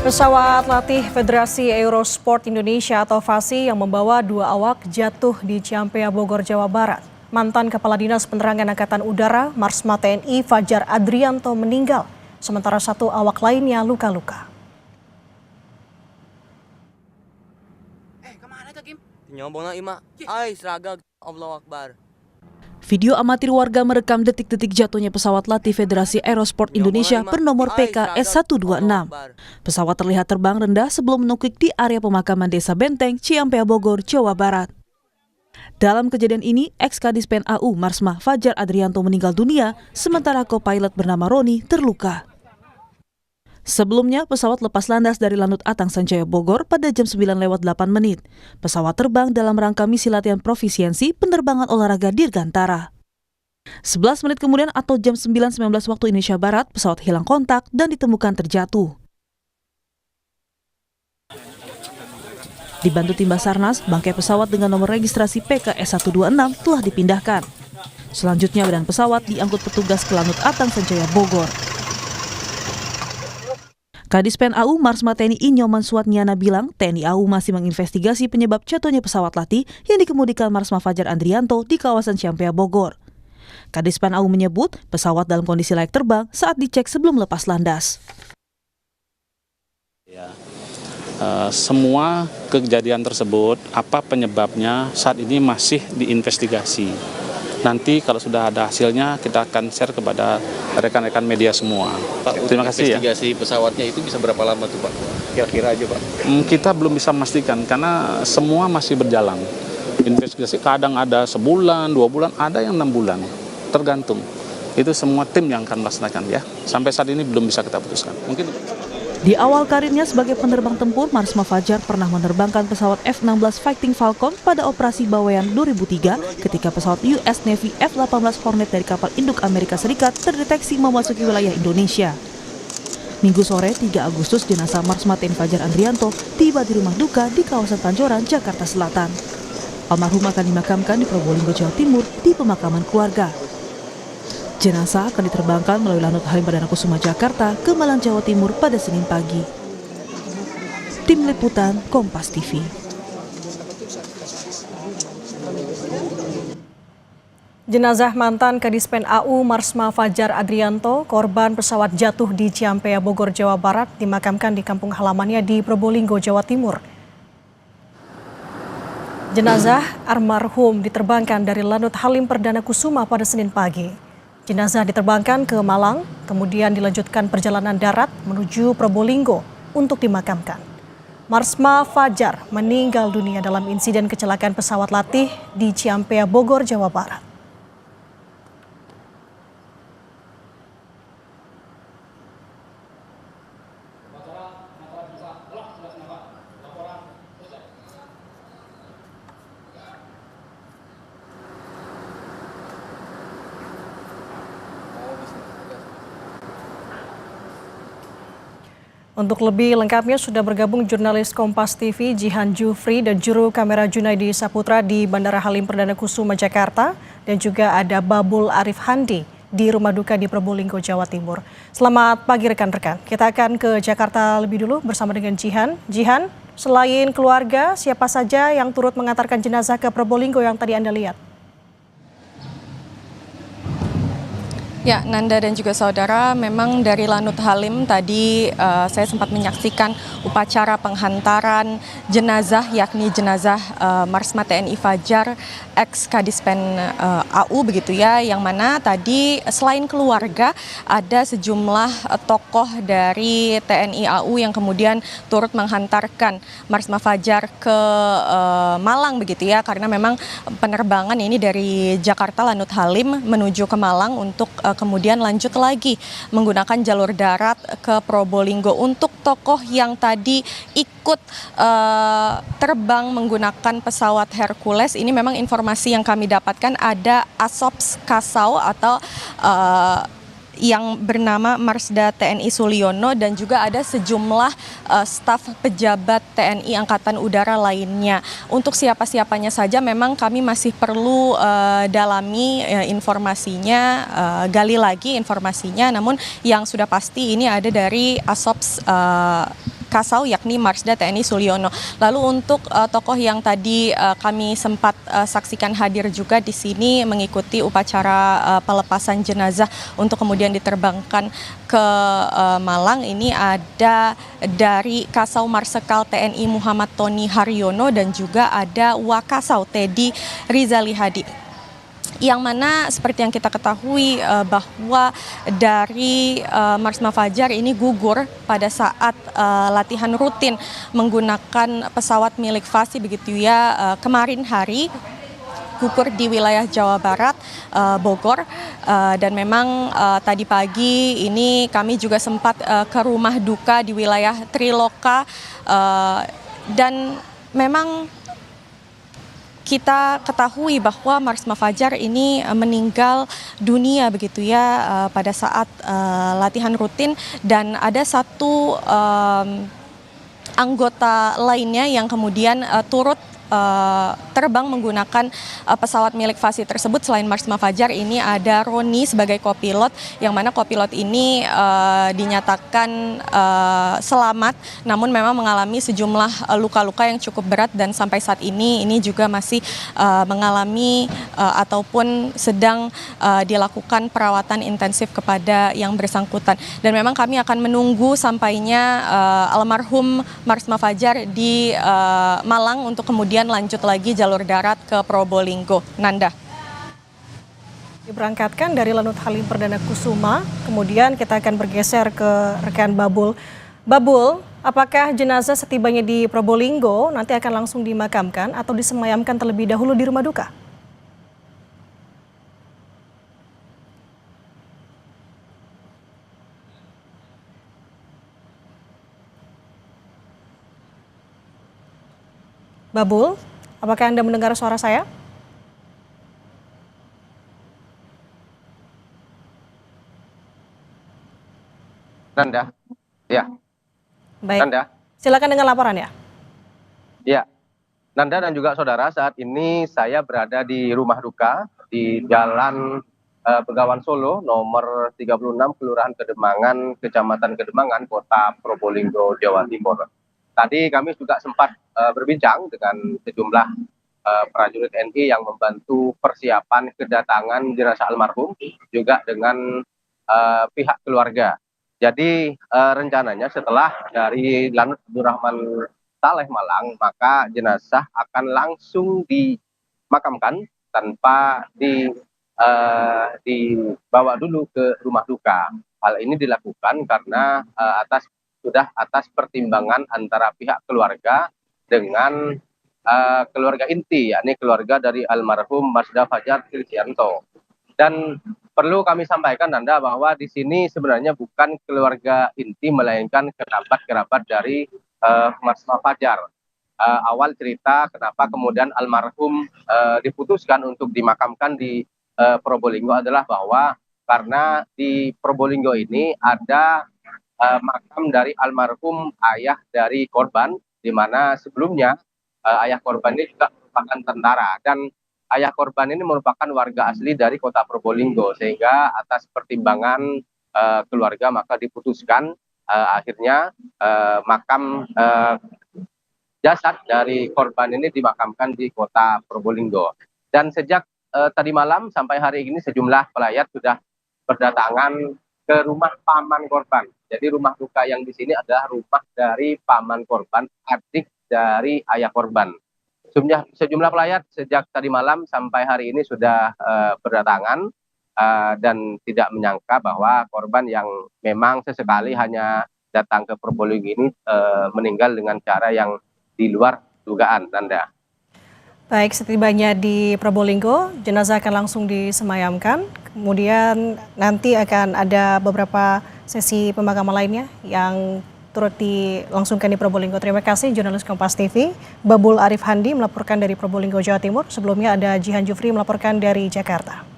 Pesawat latih Federasi Aerosport Indonesia atau FASI yang membawa 2 awak jatuh di Ciampea, Bogor, Jawa Barat. Mantan Kepala Dinas Penerangan Angkatan Udara Marsma TNI Fajar Adrianto meninggal, sementara 1 awak lainnya luka-luka. Allahu Akbar. Video amatir warga merekam detik-detik jatuhnya pesawat latih Federasi Aerosport Indonesia bernomor PKS-126. Pesawat terlihat terbang rendah sebelum menukik di area pemakaman Desa Benteng, Ciampea, Bogor, Jawa Barat. Dalam kejadian ini, ex-Kadispen AU Marsma Fajar Adrianto meninggal dunia, sementara co-pilot bernama Roni terluka. Sebelumnya, pesawat lepas landas dari Lanut Atang Sanjaya Bogor pada jam 9:08. Pesawat terbang dalam rangka misi latihan profisiensi penerbangan olahraga Dirgantara. 11 menit kemudian atau jam 9.19 waktu Indonesia Barat, pesawat hilang kontak dan ditemukan terjatuh. Dibantu tim Basarnas, bangkai pesawat dengan nomor registrasi PKS-126 telah dipindahkan. Selanjutnya badan pesawat diangkut petugas ke Lanut Atang Sanjaya Bogor. Kadispen AU Marsma TNI Nyoman Suatniana bilang TNI AU masih menginvestigasi penyebab jatuhnya pesawat latih yang dikemudikan Marsma Fajar Adrianto di kawasan Ciampea, Bogor. Kadispen AU menyebut pesawat dalam kondisi layak terbang saat dicek sebelum lepas landas. Semua kejadian tersebut, apa penyebabnya saat ini masih diinvestigasi. Nanti kalau sudah ada hasilnya kita akan share kepada rekan-rekan media semua. Pak, terima kasih ya. Investigasi pesawatnya itu bisa berapa lama tuh Pak? Kira-kira aja Pak. Kita belum bisa memastikan karena semua masih berjalan. Investigasi kadang ada sebulan, 2 bulan, ada yang 6 bulan. Tergantung. Itu semua tim yang akan melaksanakan ya. Sampai saat ini belum bisa kita putuskan. Mungkin di awal karirnya sebagai penerbang tempur, Marsma Fajar pernah menerbangkan pesawat F-16 Fighting Falcon pada operasi Bawean 2003 ketika pesawat US Navy F-18 Hornet dari kapal induk Amerika Serikat terdeteksi memasuki wilayah Indonesia. Minggu sore 3 Agustus jenazah Marsma TNI Fajar Adrianto tiba di rumah duka di kawasan Pancoran, Jakarta Selatan. Almarhum akan dimakamkan di Probolinggo, Jawa Timur di pemakaman keluarga. Jenazah akan diterbangkan melalui Lanut Halim Perdana Kusuma Jakarta ke Malang, Jawa Timur pada Senin pagi. Tim Liputan Kompas TV. Jenazah mantan Kadispen AU Marsma Fajar Adrianto, korban pesawat jatuh di Ciampea, Bogor, Jawa Barat, dimakamkan di kampung halamannya di Probolinggo, Jawa Timur. Jenazah almarhum diterbangkan dari Lanut Halim Perdana Kusuma pada Senin pagi. Jenazah diterbangkan ke Malang, kemudian dilanjutkan perjalanan darat menuju Probolinggo untuk dimakamkan. Marsma Fajar meninggal dunia dalam insiden kecelakaan pesawat latih di Ciampea, Bogor, Jawa Barat. Untuk lebih lengkapnya sudah bergabung jurnalis Kompas TV Jihan Jufri dan juru kamera Junaidi Saputra di Bandara Halim Perdana Kusuma Jakarta, dan juga ada Babul Arif Handi di rumah duka di Probolinggo, Jawa Timur. Selamat pagi rekan-rekan. Kita akan ke Jakarta lebih dulu bersama dengan Jihan. Jihan, selain keluarga, siapa saja yang turut mengantarkan jenazah ke Probolinggo yang tadi Anda lihat? Ya, Nanda dan juga saudara, memang dari Lanut Halim tadi saya sempat menyaksikan upacara penghantaran jenazah, yakni jenazah Marsma TNI Fajar ex Kadispen AU begitu ya, yang mana tadi selain keluarga ada sejumlah tokoh dari TNI AU yang kemudian turut menghantarkan Marsma Fajar ke Malang begitu ya, karena memang penerbangan ini dari Jakarta Lanut Halim menuju ke Malang untuk kemudian lanjut lagi menggunakan jalur darat ke Probolinggo. Untuk tokoh yang tadi ikut terbang menggunakan pesawat Hercules, ini memang informasi yang kami dapatkan ada Asops Kasau atau yang bernama Marsda TNI Suliono, dan juga ada sejumlah staf pejabat TNI Angkatan Udara lainnya. Untuk siapa-siapanya saja memang kami masih perlu dalami informasinya, gali lagi informasinya, namun yang sudah pasti ini ada dari Asops Kasau yakni Marsda TNI Sulyono. Lalu untuk tokoh yang tadi kami sempat saksikan hadir juga di sini mengikuti upacara pelepasan jenazah untuk kemudian diterbangkan ke Malang, ini ada dari Kasau Marsekal TNI Muhammad Tony Haryono dan juga ada Wakasau Teddy Rizali Hadi. Yang mana seperti yang kita ketahui bahwa dari Marsma Fajar ini gugur pada saat latihan rutin menggunakan pesawat milik FASI begitu ya, kemarin hari gugur di wilayah Jawa Barat, Bogor, dan memang tadi pagi ini kami juga sempat ke rumah duka di wilayah Triloka, dan memang kita ketahui bahwa Marsma Fajar ini meninggal dunia begitu ya pada saat latihan rutin, dan ada satu anggota lainnya yang kemudian turut terbang menggunakan pesawat milik FASI tersebut. Selain Marsma Fajar, ini ada Roni sebagai kopilot, yang mana kopilot ini dinyatakan selamat, namun memang mengalami sejumlah luka-luka yang cukup berat, dan sampai saat ini juga masih mengalami ataupun sedang dilakukan perawatan intensif kepada yang bersangkutan. Dan memang kami akan menunggu sampainya almarhum Marsma Fajar di Malang untuk kemudian lanjut lagi jalur darat ke Probolinggo. Nanda. Diberangkatkan dari Lanut Halim Perdana Kusuma, kemudian kita akan bergeser ke rekan Babul. Babul, apakah jenazah setibanya di Probolinggo nanti akan langsung dimakamkan atau disemayamkan terlebih dahulu di rumah duka? Babul, apakah Anda mendengar suara saya? Nanda, ya. Baik, Nanda, silakan dengan laporan ya. ya. Nanda dan juga saudara, saat ini saya berada di rumah duka di Jalan Begawan Solo, nomor 36, Kelurahan Kedemangan, Kecamatan Kedemangan, Kota Probolinggo, Jawa Timur. Tadi kami juga sempat berbincang dengan sejumlah prajurit TNI yang membantu persiapan kedatangan jenazah almarhum, juga dengan pihak keluarga. Jadi rencananya setelah dari Lanut Abdurrahman Saleh Malang, maka jenazah akan langsung dimakamkan tanpa dibawa dulu ke rumah duka. Hal ini dilakukan karena atas pertimbangan antara pihak keluarga dengan keluarga inti, yakni keluarga dari almarhum Marsda Fajar Kristianto. Dan perlu kami sampaikan Nanda bahwa di sini sebenarnya bukan keluarga inti, melainkan kerabat-kerabat dari Marsma Fajar. Awal cerita kenapa kemudian almarhum diputuskan untuk dimakamkan di Probolinggo adalah bahwa karena di Probolinggo ini ada makam dari almarhum ayah dari korban, di mana sebelumnya ayah korban ini juga merupakan tentara, dan ayah korban ini merupakan warga asli dari kota Probolinggo, sehingga atas pertimbangan keluarga maka diputuskan akhirnya makam jasad dari korban ini dimakamkan di kota Probolinggo. Dan sejak tadi malam sampai hari ini sejumlah pelayat sudah berdatangan ke rumah paman korban. Jadi rumah duka yang di sini adalah rumah dari paman korban, adik dari ayah korban. Sejumlah pelayat sejak tadi malam sampai hari ini sudah berdatangan dan tidak menyangka bahwa korban yang memang sesekali hanya datang ke Probolinggo ini meninggal dengan cara yang di luar dugaan, Nanda. Baik, setibanya di Probolinggo, jenazah akan langsung disemayamkan. Kemudian nanti akan ada beberapa sesi pemakaman lainnya yang turut dilangsungkan di Probolinggo. Terima kasih jurnalis Kompas TV, Babul Arif Handi melaporkan dari Probolinggo, Jawa Timur. Sebelumnya ada Jihan Jufri melaporkan dari Jakarta.